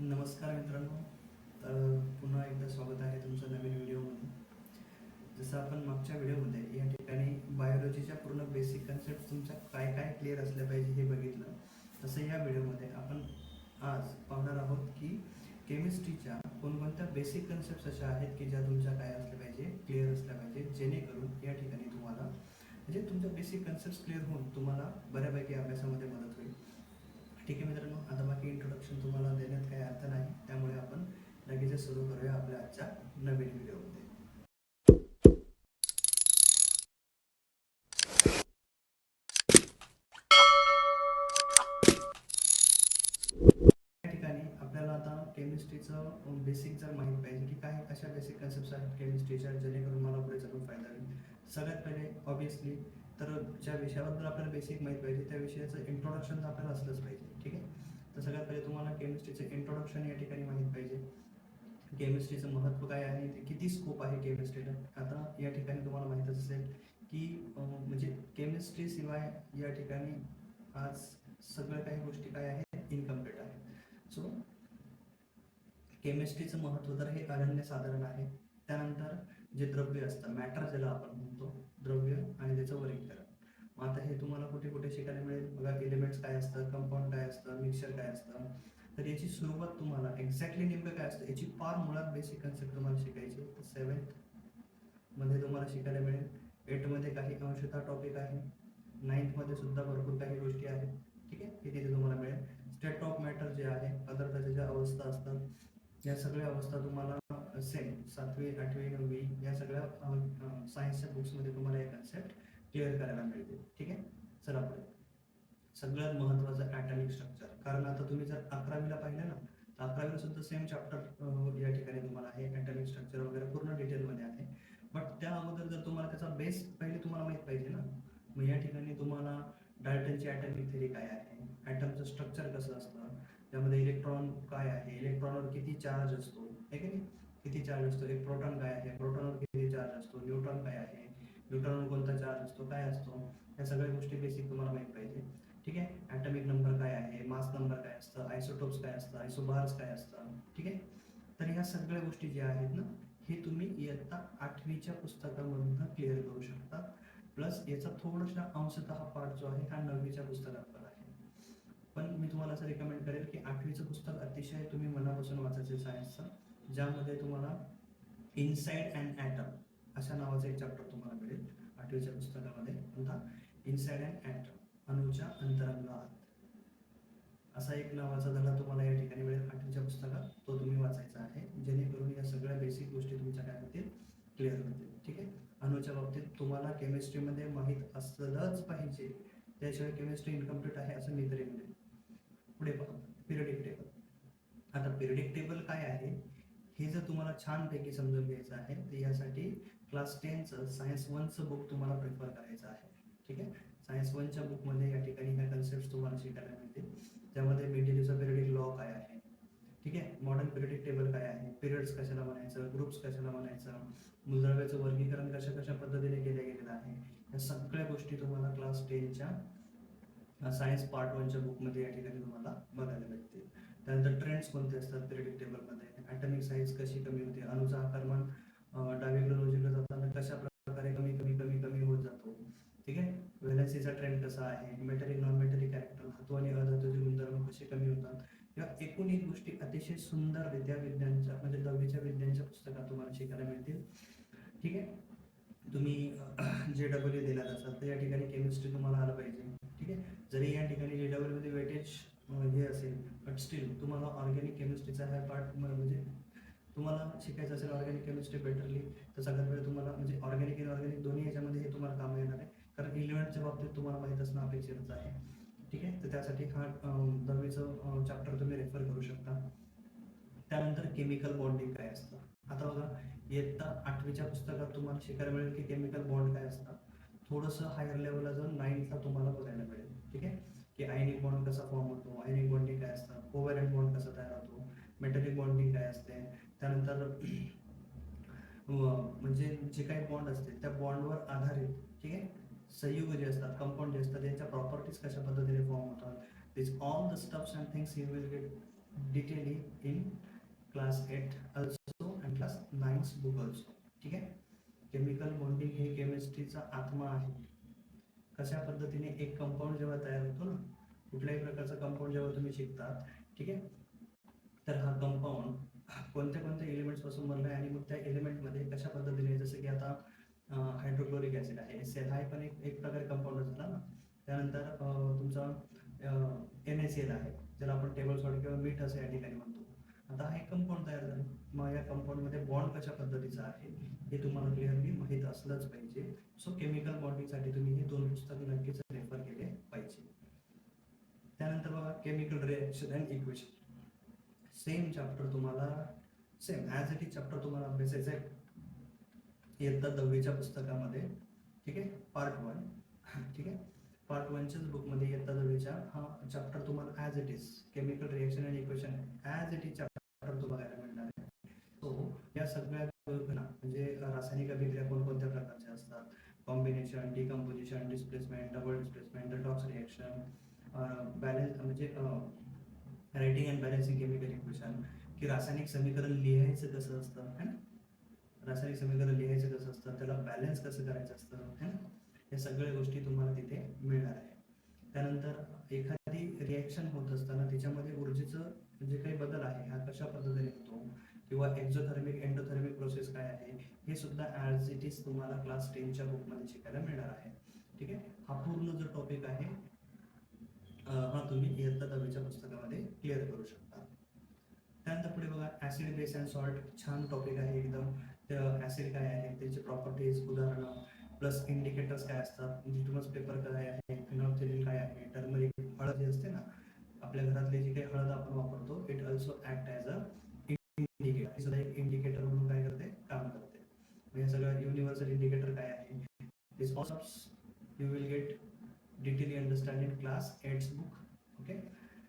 नमस्कार मित्रांनो. पुन्हा एकदा स्वागत आहे तुमचं नवीन व्हिडिओमध्ये. जसं आपण मागच्या व्हिडिओमध्ये या ठिकाणी बायोलॉजीच्या पूर्ण बेसिक कन्सेप्ट तुमच्या काय काय क्लिअर असल्या पाहिजे हे बघितलं. तसं या व्हिडिओमध्ये आपण आज पाहणार आहोत की केमिस्ट्रीच्या कोणकोणत्या बेसिक कन्सेप्ट अशा आहेत की ज्या तुमच्या काय असल्या पाहिजे, क्लिअर असल्या पाहिजे, जेणेकरून या ठिकाणी तुम्हाला म्हणजे तुमच्या बेसिक कन्सेप्ट क्लिअर होऊन तुम्हाला बऱ्यापैकी अभ्यासामध्ये मदत होईल. ठीक आहे मित्रांनो, आता बाकी इंट्रोडक्शन तुम्हाला देण्यात काही अर्थ नाही, त्यामुळे आपण लगेच सुरू करूया आपल्या आजच्या नवीन व्हिडिओमध्ये. या ठिकाणी आपल्याला आता केमिस्ट्रीचं बेसिक जर माहीत पाहिजे की काय अशा बेसिक कन्सेप्ट आहेत केमिस्ट्रीच्या जेणेकरून मला पुढे चालून फायदा होईल. सगळ्यात पहिले ऑब्विसली तर ज्या विषयाबद्दल आपल्याला बेसिक माहीत पाहिजे त्या विषयाचं इंट्रोडक्शन तर आपल्याला असलंच पाहिजे. ठीक आहे, तर सगळ्यात पहिले तुम्हाला केमिस्ट्रीचं इंट्रोडक्शन या ठिकाणी माहीत पाहिजे. केमिस्ट्रीचं महत्त्व काय आहे, ते किती स्कोप आहे केमिस्ट्रीला. आता या ठिकाणी तुम्हाला माहीतच असेल की म्हणजे केमिस्ट्री शिवाय या ठिकाणी आज सगळ्या काही गोष्टी काय आहेत, इनकम्प्लीट आहेत. सो केमिस्ट्रीचं महत्त्व तर हे अनन्यसाधारण आहे. त्यानंतर जे द्रव्य असतं, मॅटर ज्याला आपण म्हणतो, द्रव्य आणि त्याचं वर्गीकरण. मग आता हे तुम्हाला कुठे कुठे शिकायला मिळेल बघा. एलिमेंट्स काय असतं, कंपाऊंड काय असतं, मिक्सचर काय असतं. तर याची सुरुवात तुम्हाला एक्झॅक्टली नेमकं काय असतं याची फार मुळात बेसिक कन्सेप्ट तुम्हाला शिकायची. तर 7th मध्ये तुम्हाला शिकायला मिळेल. 8 मध्ये काही अंशतः टॉपिक आहे. 9th मध्ये सुद्धा भरपूर काही गोष्टी आहेत. ठीक आहे, हे तिथे तुम्हाला मिळेल. स्टेट ऑफ मॅटर जे आहे, पदार्थाच्या ज्या अवस्था असतात या सगळ्या अवस्था तुम्हाला सेम 7वी 8वी 9वी या सगळ्या सायन्सच्या बुक्समध्ये तुम्हाला हे कन्सेप्ट क्लिअर करायला मिळते. ठीक आहे, चला पुढे. सगळ्यात महत्त्वाचं ॲटॉमिक स्ट्रक्चर. कारण आता तुम्ही जर 11वीला पाहिलं ना, तर 11वीला सुद्धा सेम चॅप्टर या ठिकाणी तुम्हाला आहे. ॲटॉमिक स्ट्रक्चर वगैरे पूर्ण डिटेलमध्ये आहे. बट त्या अगोदर जर तुम्हाला त्याचा बेस पहिले तुम्हाला माहीत पाहिजे ना. मग या ठिकाणी तुम्हाला डाल्टनची ॲटॉमिक थेरी काय आहे, ॲटमचं स्ट्रक्चर कसं असतं, त्यामध्ये इलेक्ट्रॉन काय आहे, इलेक्ट्रॉनवर किती चार्ज असतो, आहे की नाही, किती चार्ज असतो, एक प्रोटॉन काय आहे, प्रोटॉनवर किती चार्ज असतो, न्यूट्रॉन काय आहे, न्यूट्रॉनवर कोणता चार्ज असतो, काय असतो, या सगळ्या गोष्टी बेसिक तुम्हाला माहीत पाहिजे. ठीक आहे, ॲटॉमिक नंबर काय आहे, मास नंबर काय असतं, आयसोटोप्स काय असतं, आयसोबार्स काय असतं. ठीक आहे, तर ह्या सगळ्या गोष्टी ज्या आहेत ना, हे तुम्ही इयत्ता 8वीच्या पुस्तकामधून क्लिअर करू शकता. प्लस याचा थोडासा अंशतः पार्ट जो आहे हा 9वीच्या पुस्तकात पण आहे. पण मी तुम्हाला असं रिकमेंड करेल की 8वीचं पुस्तक अतिशय तुम्ही मनापासून वाचायचं सायन्सचं, ज्यामध्ये तुम्हाला इनसाइड अँड ॲटम अशा नावाचं एक चॅप्टर तुम्हाला मिळेल 8वीच्या पुस्तकामध्ये. पुन्हा इनसाइड अँड ॲटम, अणूच्या अंतरंगात, असा एक नावाचा धडा तुम्हाला या ठिकाणी मिळेल 8वीच्या पुस्तकात. तो तुम्ही वाचायचा आहे, जेणेकरून या सगळ्या बेसिक गोष्टी तुमच्या काय होतील, क्लिअर होतील. ठीक आहे, अणूच्या बाबतीत तुम्हाला केमिस्ट्रीमध्ये माहीत असलंच पाहिजे, त्याशिवाय केमिस्ट्री इनकम्प्लीट आहे असं मी तरी म्हणेन. पुढे पहा, पिरियडिक टेबल. आता पिरियडिक टेबल काय आहे हे जर तुम्हाला छानपैकी समजून घ्यायचं आहे तर यासाठी क्लास 10चं सायन्स 1चं बुक तुम्हाला प्रिफर करायचं आहे. ठीक आहे, सायन्स 1च्या बुकमध्ये या ठिकाणी ह्या कन्सेप्ट तुम्हाला शिकायला मिळतील. त्यामध्ये मेंडेलिव्हचा पिरियडिक लॉ काय आहे, ठीक आहे, मॉडर्न पिरियडिक टेबल काय आहे, पिरियड्स कशाला म्हणायचं, ग्रुप्स कशाला म्हणायचं, मूलद्रव्याचं वर्गीकरण कशा कशा पद्धतीने केलं गेलेलं आहे, या सगळ्या गोष्टी तुम्हाला क्लास 10च्या सायन्स पार्ट 1च्या बुकमध्ये या ठिकाणी तुम्हाला बघायला मिळतील. त्यानंतर ट्रेंड्स कोणते असतात पिरियडिक टेबलमध्ये, ॲटॉमिक साईज कशी कमी होते, अणूचा आकारमान डावीकडून उजवीकडे जाताना कशा प्रकारे कमी कमी कमी कमी होत जातो. ठीक आहे, व्हॅलेन्सीचा ट्रेंड कसा आहे, मेटलिक नॉन मेटलिक कॅरेक्टर, धातू आणि अधातूचे गुणधर्म कसे कमी होतात, या एकूण एक गोष्टी अतिशय सुंदररित्या विज्ञानच्या म्हणजे 10वीच्या विज्ञानच्या पुस्तकात तुम्हाला शिकायला मिळतील. ठीक आहे, तुम्ही JEE दिला असाल तर या ठिकाणी केमिस्ट्री तुम्हाला आलं पाहिजे. ठीक आहे, जरी या ठिकाणी JEE मध्ये वेटेज हे असेल, बट स्टील तुम्हाला ऑर्गॅनिक केमिस्ट्रीचा हा पार्ट म्हणजे तुम्हाला शिकायचं असेल ऑर्गॅनिक केमिस्ट्री बेटरली, तर सगळ्यात पहिले तुम्हाला म्हणजे ऑर्गॅनिक इनऑर्गॅनिक दोन्ही याच्यामध्ये हे तुम्हाला काम येणार आहे. कारण इलेव्हनच्या बाबतीत तुम्हाला माहीत असणं अपेक्षितच आहे. ठीक आहे, तर त्यासाठी हा 10वीचं चॅप्टर तुम्ही रेफर करू शकता. त्यानंतर केमिकल बॉन्डिंग काय असतं. आता बघा, इयत्ता 8वीच्या पुस्तकात तुम्हाला शिकायला मिळेल की केमिकल बॉन्ड काय असतात. थोडंसं हायर लेवलला जाऊन 9thला तुम्हाला बघायला मिळेल. ठीक आहे, की आयनिक बॉन्ड कसा फॉर्म होतो, आयनिक बॉन्डिंग काय असतं, कोव्हॅलंट बॉन्ड कसा तयार होतो, मेटलिक बॉन्डिंग काय असते. त्यानंतर म्हणजे जे काही बॉन्ड असते त्या बॉन्डवर आधारित, ठीक आहे, संयुग जे असतात, कंपाऊंड जे असतात, त्यांच्या प्रॉपर्टीज कशा पद्धतीने फॉर्म होतात. This all the stuffs and things you will get detailly in class 8 also and class 9 book also. ठीक आहे. केमिकल बॉन्डिंग हे केमिस्ट्रीचा आत्मा आहे. कशा पद्धतीने एक कंपाऊंड जेव्हा तयार होतो ना, कुठल्याही प्रकारचा कंपाऊंड जेव्हा तुम्ही शिकता, ठीक आहे, तर हा कंपाऊंड कोणत्या कोणत्या एलिमेंट्स पासून बनला आहे आणि मग त्या एलिमेंटमध्ये कशा पद्धतीने, जसं की आता हायड्रोक्लोरिक ॲसिड आहे, एसएल हा पण एक प्रकारे कंपाऊंड झाला ना. त्यानंतर तुमचा NaCl आहे, ज्याला आपण टेबल सॉल्ट किंवा मीठ असं या ठिकाणी म्हणतो. आता हा एक कंपाऊंड तयार झाला. मग या कंपाऊंडमध्ये बॉन्ड कशा पद्धतीचा आहे हे तुम्हाला क्लिअरली माहीत असलंच पाहिजे. सो केमिकल बॉन्डिंगसाठी तुम्ही हे 2 पुस्तकं नक्कीच रेफर केले पाहिजे. त्यानंतर बघा chemical reaction and equation. Same chapter तुम्हाला same as it is chapter तुम्हाला अभ्यासायचं आहे इयत्ता 10वीच्या पुस्तकामध्ये. ठीक आहे, पार्ट 1. ठीक आहे, पार्ट 1च्याच बुकमध्ये इयत्ता 10वीच्या हा चॅप्टर तुम्हाला as it is chemical reaction and equation as it is chapter तुम्हाला बघायला मिळणार आहे. सो या सगळ्या म्हणजे रासायनिक अभिक्रिया कोणकोणत्या प्रकारच्या असतात, combination, decomposition, displacement, double displacement, redox reaction, balance म्हणजे writing and balancing chemical equation, की रासायनिक समीकरण लिहायचं कसं असतं है ना, रासायनिक समीकरण लिहायचं कसं असतं, त्याला बॅलन्स कसं करायचं असतं है ना, या सगळ्या गोष्टी तुम्हाला तिथे मिळणार आहे. त्यानंतर एखादी रिॲक्शन होत असताना त्याच्यामध्ये ऊर्जेचं जे काही बदल आहे हा कशा पद्धतीने होतो, किंवा एक्झोथर्मिक एंडोथर्मिक प्रोसेस काय आहे, हे सुद्धा ॲज इट इज तुम्हाला क्लास 10च्या बुकमध्ये शिकायला मिळणार आहे. ठीक आहे, हा पूर्ण जो टॉपिक आहे हा तुम्ही इयत्ता 10वीच्या पुस्तकामध्ये क्लिअर करू शकता. त्यानंतर पुढे बघा ॲसिड बेस अँड सॉल्ट. छान टॉपिक आहे एकदम. ॲसिड काय आहे, त्याची प्रॉपर्टीज, उदाहरणं, प्लस इंडिकेटर्स काय असतात, लिटमस पेपर काय आहे, फिनॉल्फथेलिन काय आहे, टर्मरिक हळद जी असते ना आपल्या घरातली जी काही हळद आपण वापरतो, it also act as a indicator. सुद्धा एक इंडिकेटर म्हणून काय करते, काम करते. म्हणजे सगळं युनिव्हर्सल इंडिकेटर काय आहे, this all you will get detailly understand in class 8 book. Okay,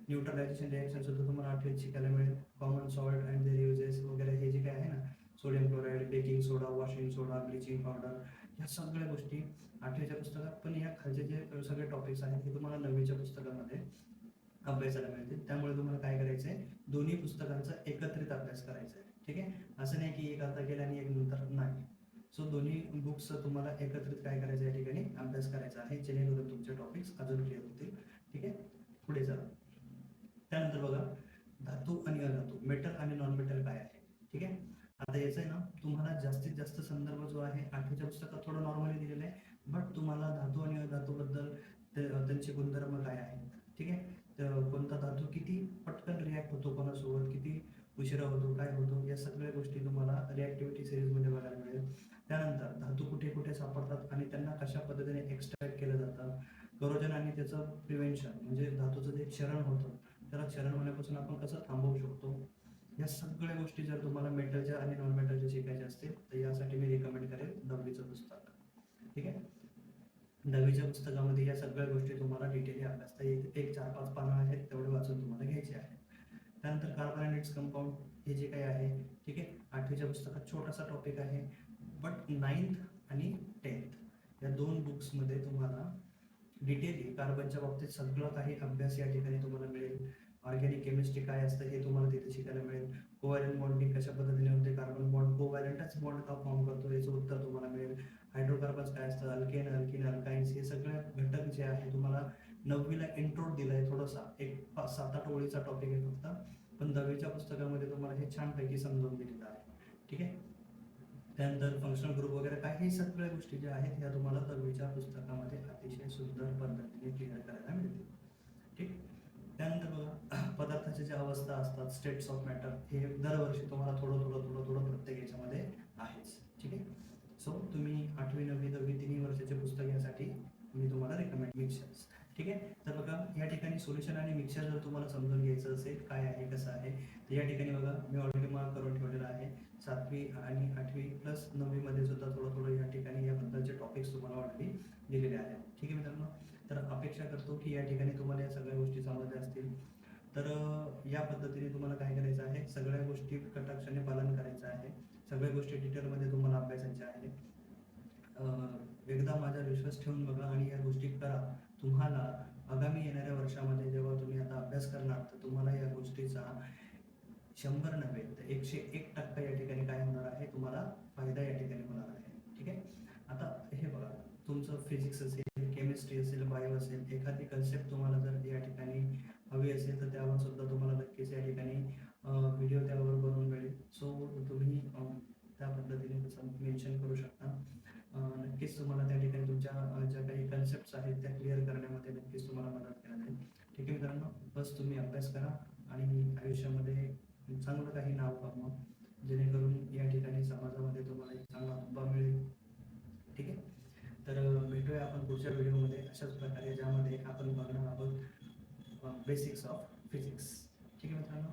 neutralization reaction सुद्धा तुम्हाला 8वीत शिकायला मिळेल. Common salt and their uses वगैरे हे जे काय आहे ना, sodium chloride, baking soda, washing soda, bleaching powder, ह्या सगळ्या गोष्टी 8वीच्या पुस्तकात, पण ह्या खालचे जे सगळे टॉपिक्स आहेत हे तुम्हाला 9वीच्या पुस्तकामध्ये अभ्यासाला मिळतील. त्यामुळे तुम्हाला काय करायचं आहे, दोन्ही पुस्तकांचा एकत्रित अभ्यास करायचा आहे. ठीक आहे, असं नाही की एक आता केलं आणि एक नंतर नाही. सो दोन्ही बुक्स तुम्हाला एकत्रित काय करायचं या ठिकाणी अभ्यास करायचा आहे, जेणेकरून तुमचे टॉपिक्स अजून क्लिअर होतील. ठीक आहे, पुढे चला. त्यानंतर बघा धातू आणि अधातू, मेटल आणि नॉन मेटल काय आहे. ठीक आहे, आता याचं आहे ना तुम्हाला जास्तीत जास्त संदर्भ जो आहे 8वीच्या पुस्तकात थोडं नॉर्मली दिलेलं आहे, बट तुम्हाला धातू आणि अधातूबद्दल त्यांचे गुणधर्म काय आहेत, ठीक आहे, कोणता धातू किती पटकन रिॲक्ट होतो कोणासोबत, किती उशिरा होतो, काय होतो, या सगळ्या गोष्टी तुम्हाला रिॲक्टिव्हिटी सिरीजमध्ये बघायला मिळेल. त्यानंतर धातू कुठे कुठे सापडतात आणि त्यांना कशा पद्धतीने एक्स्ट्रॅक्ट केलं जातं, करोजन आणि त्याचं प्रिव्हेन्शन, म्हणजे धातूचं जे क्षरण होतं त्याला क्षरण होण्यापासून आपण कसं थांबवू शकतो, या सगळ्या गोष्टी जर तुम्हाला मेटलच्या आणि नॉन मेटलच्या शिकायच्या असतील तर यासाठी मी रिकमेंड करेल 10वीचं पुस्तक. ठीक आहे, 10वीच्या पुस्तकामध्ये या सगळ्या गोष्टी तुम्हाला डिटेली अभ्यासता येईल. एक 4-5 पानं आहेत, तेवढे वाचून तुम्हाला घ्यायचे आहे. त्यानंतर कार्बन अँड इट्स कंपाऊंड हे जे काही आहे, ठीक आहे, 8वीच्या पुस्तकात छोटासा टॉपिक आहे, बट 9th आणि 10th या 2 बुक्समध्ये तुम्हाला डिटेली कार्बनच्या बाबतीत सगळं काही अभ्यास या ठिकाणी तुम्हाला मिळेल. ऑर्गॅनिक केमिस्ट्री काय असतं हे तुम्हाला तिथे शिकायला मिळेल. कोव्हॅलेंट बॉन्डिंग कशा पद्धतीने होते, कार्बन बॉन्ड कोव्हॅलेंटच बॉन्ड का फॉर्म करतो याचं उत्तर तुम्हाला मिळेल. हायड्रोकार्बन्स काय असतं, अल्केन, अल्किन, अल्काइन्स, हे सगळे घटक जे आहे तुम्हाला 9वीला इंट्रो दिलाय, थोडासा एक 7-8 ओळीचा टॉपिक आहे फक्त, पण 10वीच्या पुस्तकामध्ये तुम्हाला हे छानपैकी समजावून दिलेलं आहे. ठीक आहे, त्यानंतर फंक्शनल ग्रुप वगैरे काय, हे सगळ्या गोष्टी ज्या आहेत ह्या तुम्हाला 10वीच्या पुस्तकामध्ये अतिशय सुंदर पद्धतीने क्लिअर करायला मिळतील. ठीक, त्यानंतर बघा पदार्थाच्या ज्या अवस्था असतात, स्टेट्स ऑफ मॅटर, हे दरवर्षी तुम्हाला थोडं थोडं थोडं थोडं प्रत्येक याच्यामध्ये आहेच. ठीक आहे, सो तुम्ही 8वी 9वी 10वी तिन्ही वर्षाचे पुस्तक यासाठी मी तुम्हाला रिकमेंड मिक्सर्स. ठीक आहे, तर बघा या ठिकाणी सोल्युशन आणि मिक्सर जर तुम्हाला समजून घ्यायचं असेल काय आहे कसं आहे, तर या ठिकाणी बघा मी ऑलरेडी मार्क करून ठेवलेलं आहे. 7वी आणि 8वी प्लस 9वी मध्ये सुद्धा थोडं थोडं या ठिकाणी याबद्दलचे टॉपिक्स तुम्हाला ऑलरेडी दिलेले आहेत. ठीक आहे मित्रांनो, तर अपेक्षा करतो की या ठिकाणी तुम्हाला या सगळ्या गोष्टी समजल्या असतील. तर या पद्धतीने तुम्हाला काय करायचं आहे, सगळ्या गोष्टी कटाक्षाने पालन करायचं आहे, सगळ्या गोष्टी डिटेलमध्ये तुम्हाला अभ्यासायच्या आहेत. एकदा माझा विश्वास ठेवून बघा आणि या गोष्टी करा. तुम्हाला आगामी येणाऱ्या वर्षामध्ये जेव्हा तुम्ही आता अभ्यास करणार तर तुम्हाला या गोष्टीचा 100 नव्हे तर 101% या ठिकाणी काय होणार आहे, तुम्हाला फायदा या ठिकाणी होणार आहे. ठीक आहे. आता हे बघा, तुमचं फिजिक्स असेल, केमिस्ट्री असेल, बायो असेल, एखादी कन्सेप्ट तुम्हाला जर या ठिकाणी हवी असेल तर त्यावर सुद्धा तुम्हाला नक्कीच या ठिकाणी व्हिडिओ त्यावर बनवून मिळेल. सो तुम्ही त्या पद्धतीने तसं मेन्शन करू शकता. नक्कीच तुम्हाला त्या ठिकाणी तुमच्या ज्या काही कन्सेप्ट्स आहेत त्या क्लिअर करण्यामध्ये नक्कीच तुम्हाला मदत करण्यात येईल. ठीक आहे मित्रांनो, बस तुम्ही अभ्यास करा आणि आयुष्यामध्ये चांगलं काही नाव कमवा, जेणेकरून या ठिकाणी समाजामध्ये तुम्हाला एक चांगला हुब्बा मिळेल. ठीक आहे. तर भेटूया आपण पुढच्या व्हिडिओमध्ये अशाच प्रकारे, ज्यामध्ये आपण बघणार आहोत बेसिक्स ऑफ फिजिक्स. ठीक आहे मित्रांनो.